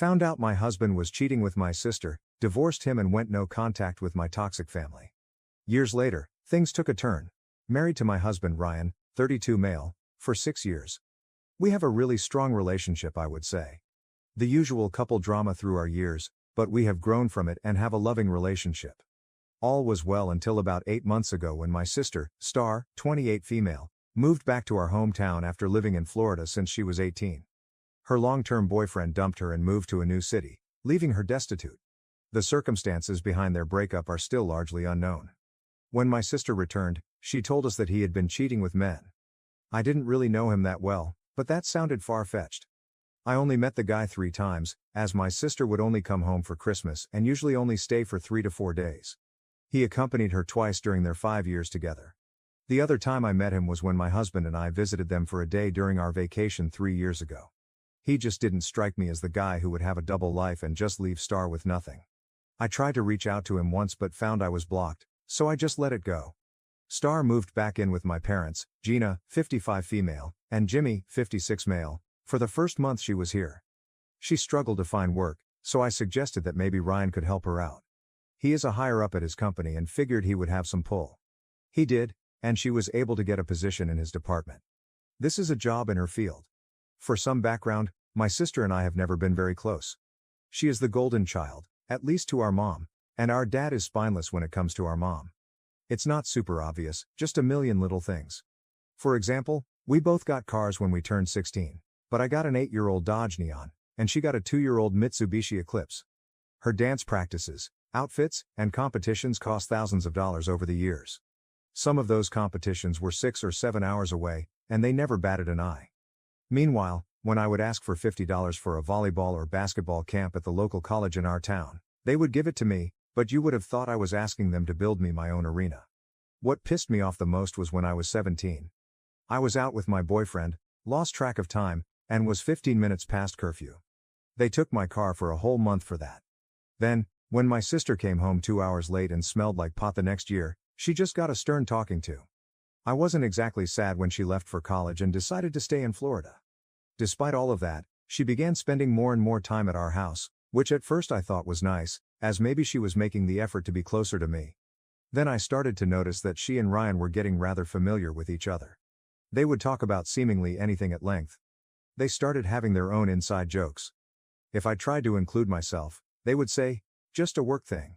Found out my husband was cheating with my sister, divorced him and went no contact with my toxic family. Years later, things took a turn. Married to my husband Ryan, 32 male, for 6 years. We have a really strong relationship, I would say. The usual couple drama through our years, but we have grown from it and have a loving relationship. All was well until about 8 months ago when my sister, Star, 28 female, moved back to our hometown after living in Florida since she was 18. Her long-term boyfriend dumped her and moved to a new city, leaving her destitute. The circumstances behind their breakup are still largely unknown. When my sister returned, she told us that he had been cheating with men. I didn't really know him that well, but that sounded far-fetched. I only met the guy 3 times, as my sister would only come home for Christmas and usually only stay for 3 to 4 days. He accompanied her twice during their 5 years together. The other time I met him was when my husband and I visited them for a day during our vacation 3 years ago. He just didn't strike me as the guy who would have a double life and just leave Star with nothing. I tried to reach out to him once but found I was blocked, so I just let it go. Star moved back in with my parents, Gina, 55 female, and Jimmy, 56 male, for the first month she was here. She struggled to find work, so I suggested that maybe Ryan could help her out. He is a higher up at his company and figured he would have some pull. He did, and she was able to get a position in his department. This is a job in her field. For some background, my sister and I have never been very close. She is the golden child, at least to our mom, and our dad is spineless when it comes to our mom. It's not super obvious, just a million little things. For example, we both got cars when we turned 16, but I got an 8-year-old Dodge Neon, and she got a 2-year-old Mitsubishi Eclipse. Her dance practices, outfits, and competitions cost thousands of dollars over the years. Some of those competitions were 6 or 7 hours away, and they never batted an eye. Meanwhile, when I would ask for $50 for a volleyball or basketball camp at the local college in our town, they would give it to me, but you would have thought I was asking them to build me my own arena. What pissed me off the most was when I was 17. I was out with my boyfriend, lost track of time, and was 15 minutes past curfew. They took my car for a whole month for that. Then, when my sister came home 2 hours late and smelled like pot the next year, she just got a stern talking to. I wasn't exactly sad when she left for college and decided to stay in Florida. Despite all of that, she began spending more and more time at our house, which at first I thought was nice, as maybe she was making the effort to be closer to me. Then I started to notice that she and Ryan were getting rather familiar with each other. They would talk about seemingly anything at length. They started having their own inside jokes. If I tried to include myself, they would say, "Just a work thing."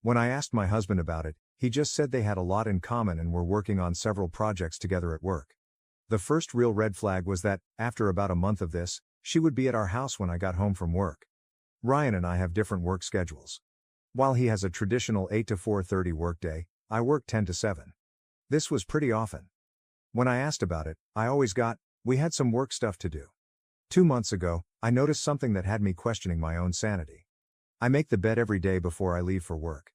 When I asked my husband about it, he just said they had a lot in common and were working on several projects together at work. The first real red flag was that, after about a month of this, she would be at our house when I got home from work. Ryan and I have different work schedules. While he has a traditional 8 to 4:30 workday, I work 10 to 7. This was pretty often. When I asked about it, I always got, "We had some work stuff to do." 2 months ago, I noticed something that had me questioning my own sanity. I make the bed every day before I leave for work.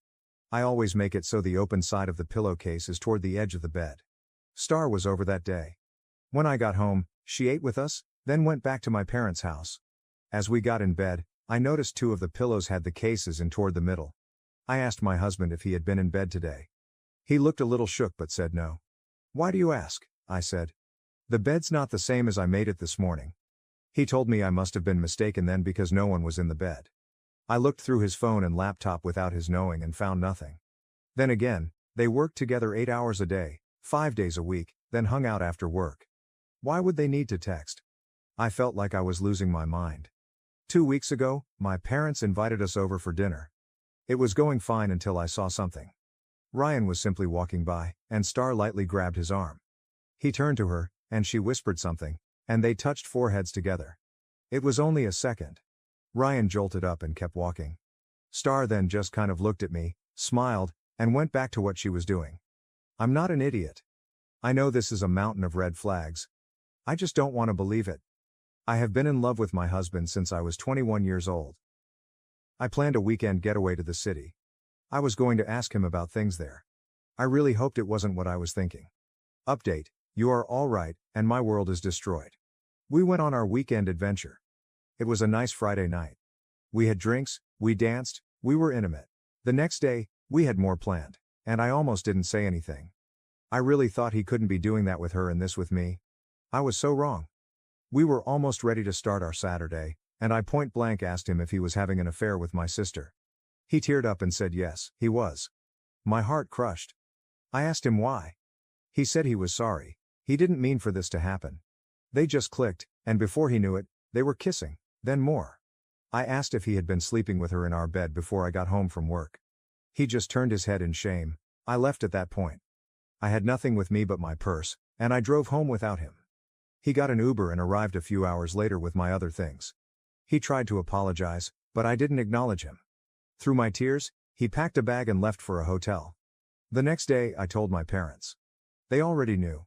I always make it so the open side of the pillowcase is toward the edge of the bed. Star was over that day. When I got home, she ate with us, then went back to my parents' house. As we got in bed, I noticed 2 of the pillows had the cases in toward the middle. I asked my husband if he had been in bed today. He looked a little shook but said no. "Why do you ask?" I said. "The bed's not the same as I made it this morning." He told me I must have been mistaken then because no one was in the bed. I looked through his phone and laptop without his knowing and found nothing. Then again, they worked together 8 hours a day, 5 days a week, then hung out after work. Why would they need to text? I felt like I was losing my mind. 2 weeks ago, my parents invited us over for dinner. It was going fine until I saw something. Ryan was simply walking by, and Star lightly grabbed his arm. He turned to her, and she whispered something, and they touched foreheads together. It was only a second. Ryan jolted up and kept walking. Star then just kind of looked at me, smiled, and went back to what she was doing. I'm not an idiot. I know this is a mountain of red flags. I just don't want to believe it. I have been in love with my husband since I was 21 years old. I planned a weekend getaway to the city. I was going to ask him about things there. I really hoped it wasn't what I was thinking. Update: you are all right, and my world is destroyed. We went on our weekend adventure. It was a nice Friday night. We had drinks, we danced, we were intimate. The next day, we had more planned, and I almost didn't say anything. I really thought he couldn't be doing that with her and this with me. I was so wrong. We were almost ready to start our Saturday, and I point blank asked him if he was having an affair with my sister. He teared up and said yes, he was. My heart crushed. I asked him why. He said he was sorry. He didn't mean for this to happen. They just clicked, and before he knew it, they were kissing, then more. I asked if he had been sleeping with her in our bed before I got home from work. He just turned his head in shame. I left at that point. I had nothing with me but my purse, and I drove home without him. He got an Uber and arrived a few hours later with my other things. He tried to apologize, but I didn't acknowledge him. Through my tears, he packed a bag and left for a hotel. The next day, I told my parents. They already knew.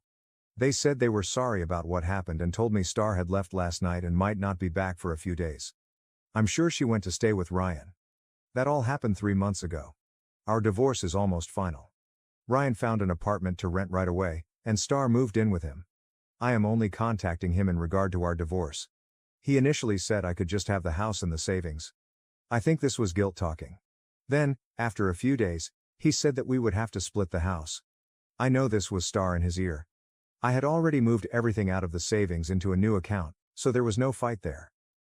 They said they were sorry about what happened and told me Star had left last night and might not be back for a few days. I'm sure she went to stay with Ryan. That all happened 3 months ago. Our divorce is almost final. Ryan found an apartment to rent right away, and Star moved in with him. I am only contacting him in regard to our divorce. He initially said I could just have the house and the savings. I think this was guilt talking. Then, after a few days, he said that we would have to split the house. I know this was Star in his ear. I had already moved everything out of the savings into a new account, so there was no fight there.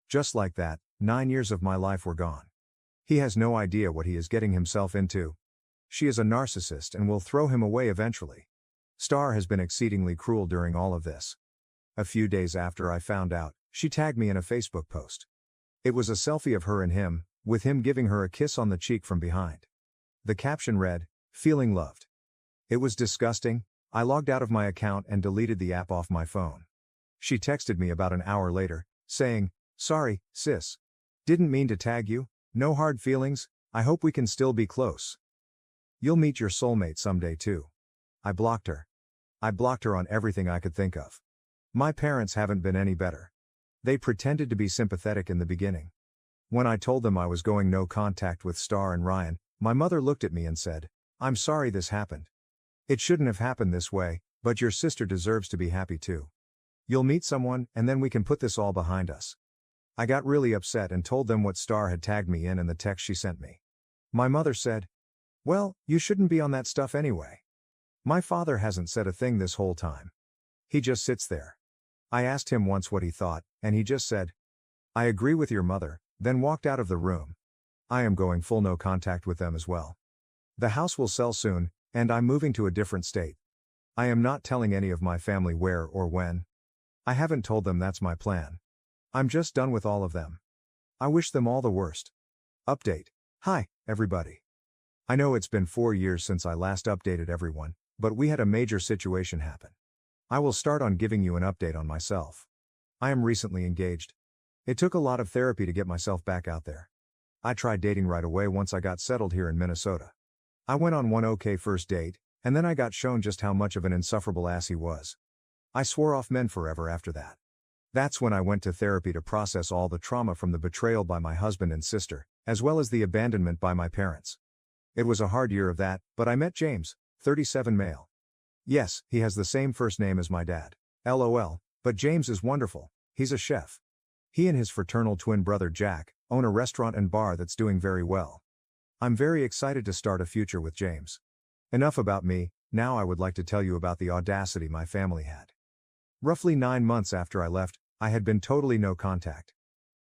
Just like that, 9 years of my life were gone. He has no idea what he is getting himself into. She is a narcissist and will throw him away eventually. Star has been exceedingly cruel during all of this. A few days after I found out, she tagged me in a Facebook post. It was a selfie of her and him, with him giving her a kiss on the cheek from behind. The caption read, "Feeling loved." It was disgusting. I logged out of my account and deleted the app off my phone. She texted me about an hour later, saying, "Sorry, sis. Didn't mean to tag you, no hard feelings, I hope we can still be close. You'll meet your soulmate someday too." I blocked her. I blocked her on everything I could think of. My parents haven't been any better. They pretended to be sympathetic in the beginning. When I told them I was going no contact with Star and Ryan, my mother looked at me and said, "I'm sorry this happened. It shouldn't have happened this way, but your sister deserves to be happy too. You'll meet someone, and then we can put this all behind us." I got really upset and told them what Star had tagged me in the text she sent me. My mother said, "Well, you shouldn't be on that stuff anyway." My father hasn't said a thing this whole time. He just sits there. I asked him once what he thought, and he just said, "I agree with your mother," then walked out of the room. I am going full no contact with them as well. The house will sell soon, and I'm moving to a different state. I am not telling any of my family where or when. I haven't told them that's my plan. I'm just done with all of them. I wish them all the worst. Update. Hi, everybody. I know it's been 4 years since I last updated everyone, but we had a major situation happen. I will start on giving you an update on myself. I am recently engaged. It took a lot of therapy to get myself back out there. I tried dating right away once I got settled here in Minnesota. I went on one okay first date, and then I got shown just how much of an insufferable ass he was. I swore off men forever after that. That's when I went to therapy to process all the trauma from the betrayal by my husband and sister, as well as the abandonment by my parents. It was a hard year of that, but I met James, 37 male. Yes, he has the same first name as my dad. LOL, but James is wonderful, he's a chef. He and his fraternal twin brother Jack own a restaurant and bar that's doing very well. I'm very excited to start a future with James. Enough about me, now I would like to tell you about the audacity my family had. Roughly 9 months after I left, I had been totally no contact.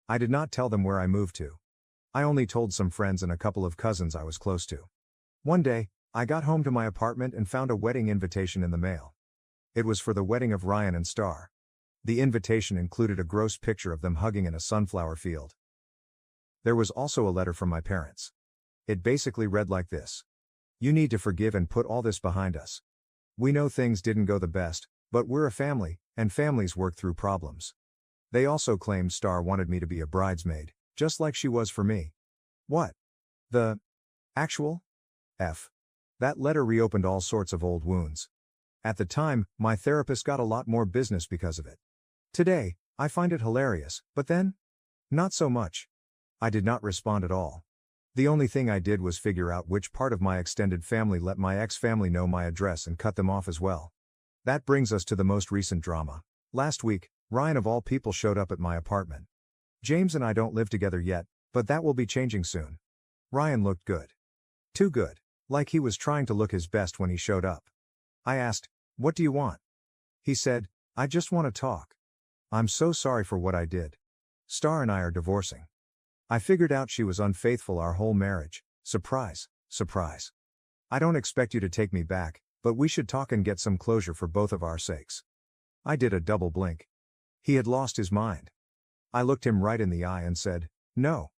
I did not tell them where I moved to. I only told some friends and a couple of cousins I was close to. One day, I got home to my apartment and found a wedding invitation in the mail. It was for the wedding of Ryan and Star. The invitation included a gross picture of them hugging in a sunflower field. There was also a letter from my parents. It basically read like this. "You need to forgive and put all this behind us. We know things didn't go the best, but we're a family, and families work through problems." They also claimed Star wanted me to be a bridesmaid, just like she was for me. What? The actual F. That letter reopened all sorts of old wounds. At the time, my therapist got a lot more business because of it. Today, I find it hilarious, but then? Not so much. I did not respond at all. The only thing I did was figure out which part of my extended family let my ex-family know my address and cut them off as well. That brings us to the most recent drama. Last week, Ryan of all people showed up at my apartment. James and I don't live together yet, but that will be changing soon. Ryan looked good. Too good. Like he was trying to look his best when he showed up. I asked, "What do you want?" He said, "I just want to talk. I'm so sorry for what I did. Star and I are divorcing. I figured out she was unfaithful our whole marriage. Surprise, surprise. I don't expect you to take me back, but we should talk and get some closure for both of our sakes. I did a double blink. He had lost his mind. I looked him right in the eye and said, "No.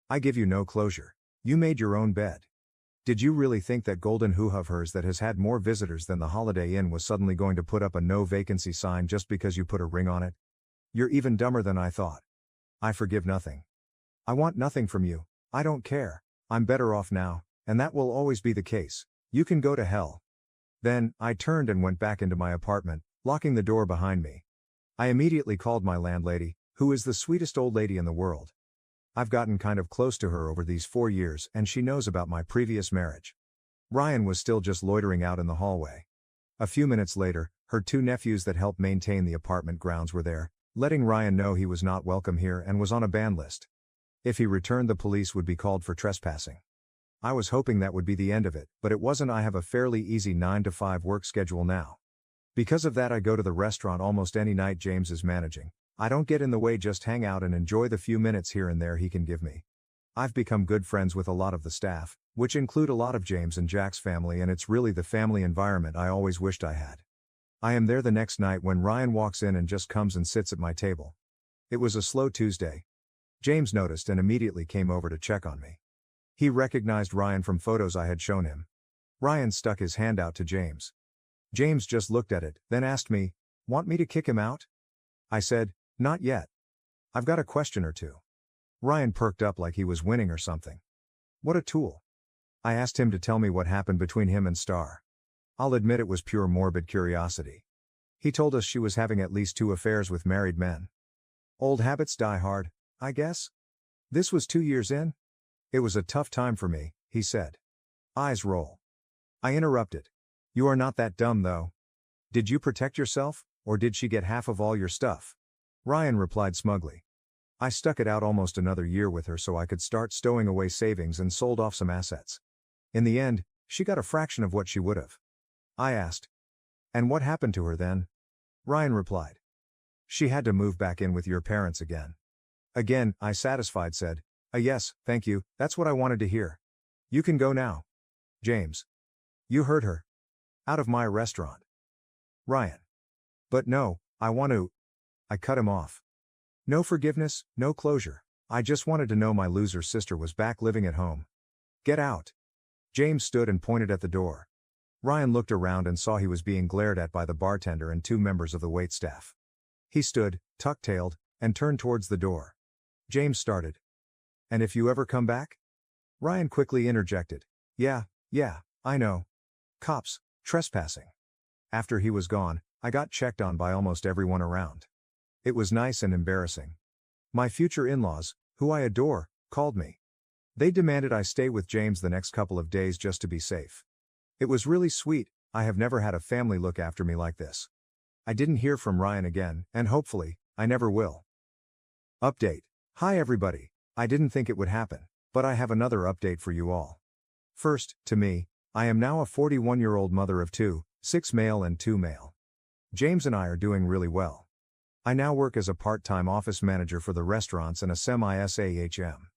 I give you no closure. You made your own bed. Did you really think that golden hoo-ha of hers that has had more visitors than the Holiday Inn was suddenly going to put up a no vacancy sign just because you put a ring on it? You're even dumber than I thought. I forgive nothing. I want nothing from you. I don't care. I'm better off now, and that will always be the case. You can go to hell." Then, I turned and went back into my apartment, locking the door behind me. I immediately called my landlady, who is the sweetest old lady in the world. I've gotten kind of close to her over these 4 years and she knows about my previous marriage. Ryan was still just loitering out in the hallway. A few minutes later, her 2 nephews that helped maintain the apartment grounds were there, letting Ryan know he was not welcome here and was on a ban list. If he returned, the police would be called for trespassing. I was hoping that would be the end of it, but it wasn't. I have a fairly easy 9 to 5 work schedule now. Because of that, I go to the restaurant almost any night James is managing. I don't get in the way, just hang out and enjoy the few minutes here and there he can give me. I've become good friends with a lot of the staff, which include a lot of James and Jack's family, and it's really the family environment I always wished I had. I am there the next night when Ryan walks in and just comes and sits at my table. It was a slow Tuesday. James noticed and immediately came over to check on me. He recognized Ryan from photos I had shown him. Ryan stuck his hand out to James. James just looked at it, then asked me, "Want me to kick him out?" I said, "Not yet. I've got a question or two." Ryan perked up like he was winning or something. "What a tool." I asked him to tell me what happened between him and Star. I'll admit it was pure morbid curiosity. He told us she was having at least 2 affairs with married men. Old habits die hard, I guess. This was 2 years in. It was a tough time for me, he said. Eyes roll. I interrupted. "You are not that dumb though. Did you protect yourself, or did she get half of all your stuff?" Ryan replied smugly. "I stuck it out almost another year with her so I could start stowing away savings and sold off some assets. In the end, she got a fraction of what she would have." I asked, "And what happened to her then?" Ryan replied, "She had to move back in with your parents again." Again, I satisfied said, Yes, thank you, that's what I wanted to hear. You can go now." James. "You heard her. Out of my restaurant." Ryan. "But no, I want to." I cut him off. "No forgiveness, no closure. I just wanted to know my loser sister was back living at home. Get out." James stood and pointed at the door. Ryan looked around and saw he was being glared at by the bartender and 2 members of the waitstaff. He stood, tuck-tailed, and turned towards the door. James started. "And if you ever come back?" Ryan quickly interjected. Yeah, I know. Cops, trespassing." After he was gone, I got checked on by almost everyone around. It was nice and embarrassing. My future in-laws, who I adore, called me. They demanded I stay with James the next couple of days just to be safe. It was really sweet. I have never had a family look after me like this. I didn't hear from Ryan again, and hopefully, I never will. Update. Hi everybody. I didn't think it would happen, but I have another update for you all. First, to me, I am now a 41-year-old mother of 2, 6 male and 2 male. James and I are doing really well. I now work as a part-time office manager for the restaurants and a semi-SAHM.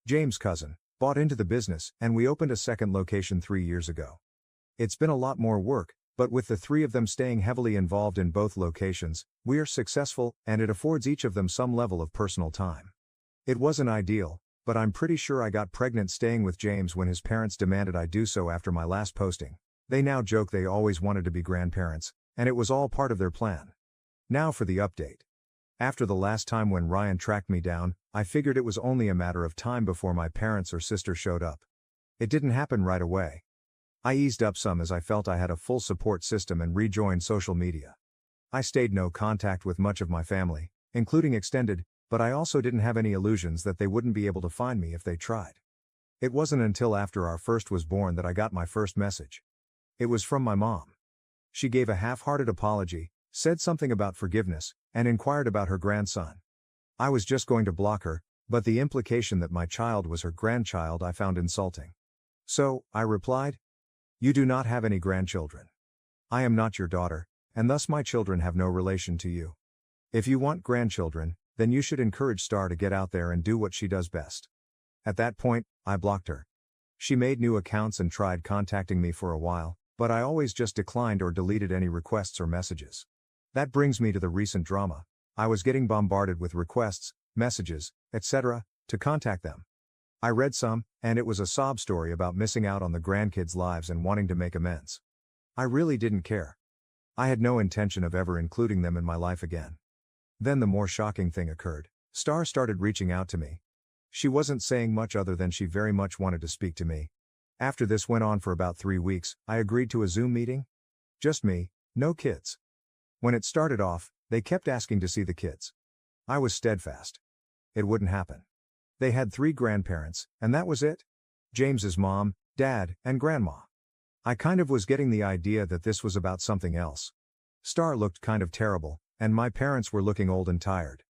James' cousin bought into the business, and we opened a second location 3 years ago. It's been a lot more work, but with the 3 of them staying heavily involved in both locations, we are successful, and it affords each of them some level of personal time. It wasn't ideal, but I'm pretty sure I got pregnant staying with James when his parents demanded I do so after my last posting. They now joke they always wanted to be grandparents, and it was all part of their plan. Now for the update. After the last time when Ryan tracked me down, I figured it was only a matter of time before my parents or sister showed up. It didn't happen right away. I eased up some as I felt I had a full support system and rejoined social media. I stayed no contact with much of my family, including extended, but I also didn't have any illusions that they wouldn't be able to find me if they tried. It wasn't until after our first was born that I got my first message. It was from my mom. She gave a half-hearted apology, said something about forgiveness, and inquired about her grandson. I was just going to block her, but the implication that my child was her grandchild I found insulting. So, I replied, "You do not have any grandchildren. I am not your daughter, and thus my children have no relation to you. If you want grandchildren, then you should encourage Star to get out there and do what she does best. At that point, I blocked her. She made new accounts and tried contacting me for a while, but I always just declined or deleted any requests or messages. That brings me to the recent drama. I was getting bombarded with requests, messages, etc., to contact them. I read some, and it was a sob story about missing out on the grandkids' lives and wanting to make amends. I really didn't care. I had no intention of ever including them in my life again. Then the more shocking thing occurred. Star started reaching out to me. She wasn't saying much other than she very much wanted to speak to me. After this went on for about 3 weeks, I agreed to a Zoom meeting. Just me, no kids. When it started off, they kept asking to see the kids. I was steadfast. It wouldn't happen. They had 3 grandparents, and that was it. James's mom, dad, and grandma. I kind of was getting the idea that this was about something else. Star looked kind of terrible, and my parents were looking old and tired.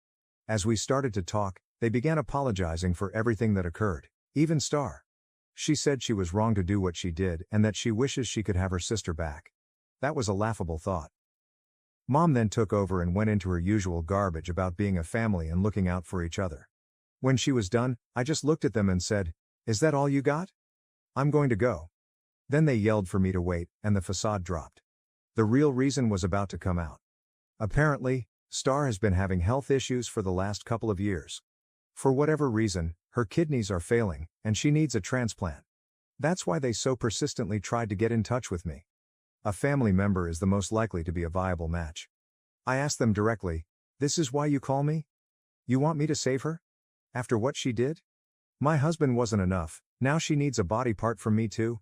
As we started to talk, they began apologizing for everything that occurred, even Star. She said she was wrong to do what she did and that she wishes she could have her sister back. That was a laughable thought. Mom then took over and went into her usual garbage about being a family and looking out for each other. When she was done, I just looked at them and said, "Is that all you got? I'm going to go." Then they yelled for me to wait, and the facade dropped. The real reason was about to come out. Apparently, Star has been having health issues for the last couple of years. For whatever reason, her kidneys are failing, and she needs a transplant. That's why they so persistently tried to get in touch with me. A family member is the most likely to be a viable match. I asked them directly, "This is why you call me? You want me to save her? After what she did? My husband wasn't enough, now she needs a body part from me too?"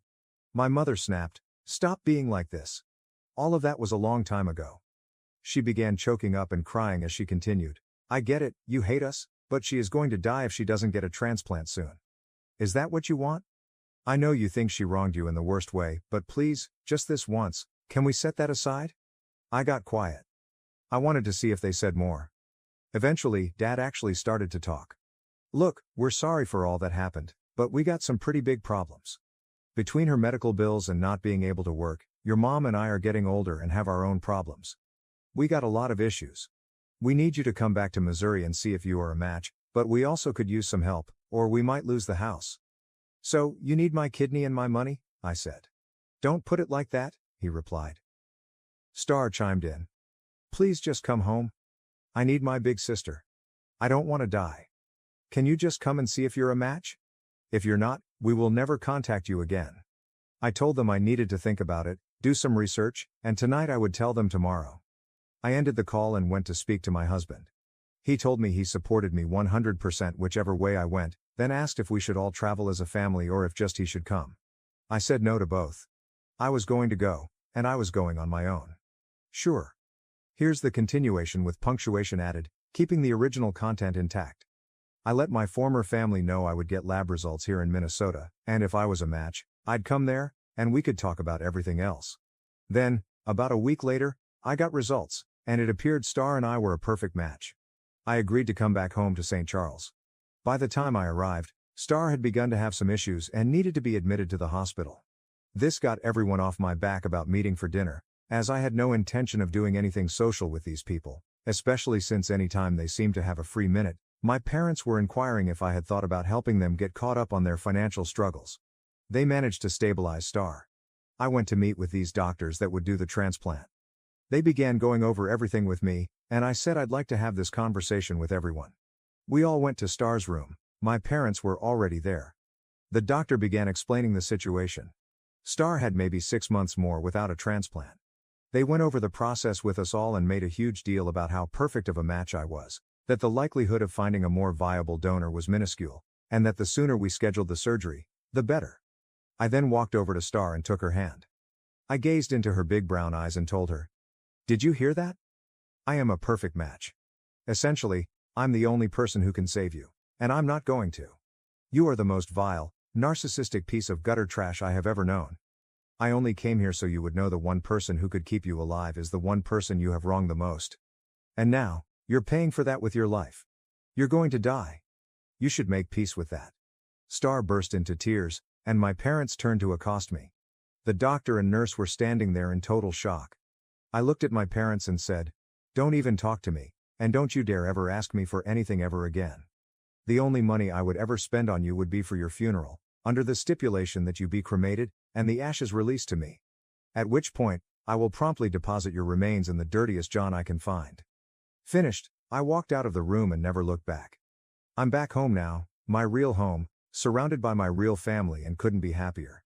My mother snapped, "Stop being like this. All of that was a long time ago." She began choking up and crying as she continued, "I get it, you hate us, but she is going to die if she doesn't get a transplant soon. Is that what you want? I know you think she wronged you in the worst way, but please, just this once, can we set that aside?" I got quiet. I wanted to see if they said more. Eventually, Dad actually started to talk. "Look, we're sorry for all that happened, but we got some pretty big problems. Between her medical bills and not being able to work, your mom and I are getting older and have our own problems. We got a lot of issues. We need you to come back to Missouri and see if you are a match, but we also could use some help, or we might lose the house." "So, you need my kidney and my money?" I said. "Don't put it like that," he replied. Star chimed in. "Please just come home. I need my big sister. I don't want to die. Can you just come and see if you're a match? If you're not, we will never contact you again." I told them I needed to think about it, do some research, and tonight I would tell them tomorrow. I ended the call and went to speak to my husband. He told me he supported me 100% whichever way I went, then asked if we should all travel as a family or if just he should come. I said no to both. I was going to go, and I was going on my own. Sure. Here's the continuation with punctuation added, keeping the original content intact. I let my former family know I would get lab results here in Minnesota, and if I was a match, I'd come there, and we could talk about everything else. Then, about a week later, I got results, and it appeared Star and I were a perfect match. I agreed to come back home to St. Charles. By the time I arrived, Star had begun to have some issues and needed to be admitted to the hospital. This got everyone off my back about meeting for dinner, as I had no intention of doing anything social with these people, especially since any time they seemed to have a free minute, my parents were inquiring if I had thought about helping them get caught up on their financial struggles. They managed to stabilize Star. I went to meet with these doctors that would do the transplant. They began going over everything with me, and I said I'd like to have this conversation with everyone. We all went to Star's room. My parents were already there. The doctor began explaining the situation. Star had maybe 6 months more without a transplant. They went over the process with us all and made a huge deal about how perfect of a match I was, that the likelihood of finding a more viable donor was minuscule, and that the sooner we scheduled the surgery, the better. I then walked over to Star and took her hand. I gazed into her big brown eyes and told her, "Did you hear that? I am a perfect match. Essentially, I'm the only person who can save you, and I'm not going to. You are the most vile, narcissistic piece of gutter trash I have ever known. I only came here so you would know the one person who could keep you alive is the one person you have wronged the most. And now, you're paying for that with your life. You're going to die. You should make peace with that." Star burst into tears, and my parents turned to accost me. The doctor and nurse were standing there in total shock. I looked at my parents and said, "Don't even talk to me, And don't you dare ever ask me for anything ever again. The only money I would ever spend on you would be for your funeral, under the stipulation that you be cremated, and the ashes released to me. At which point, I will promptly deposit your remains in the dirtiest John I can find. Finished, I walked out of the room and never looked back. I'm back home now, my real home, surrounded by my real family, and couldn't be happier.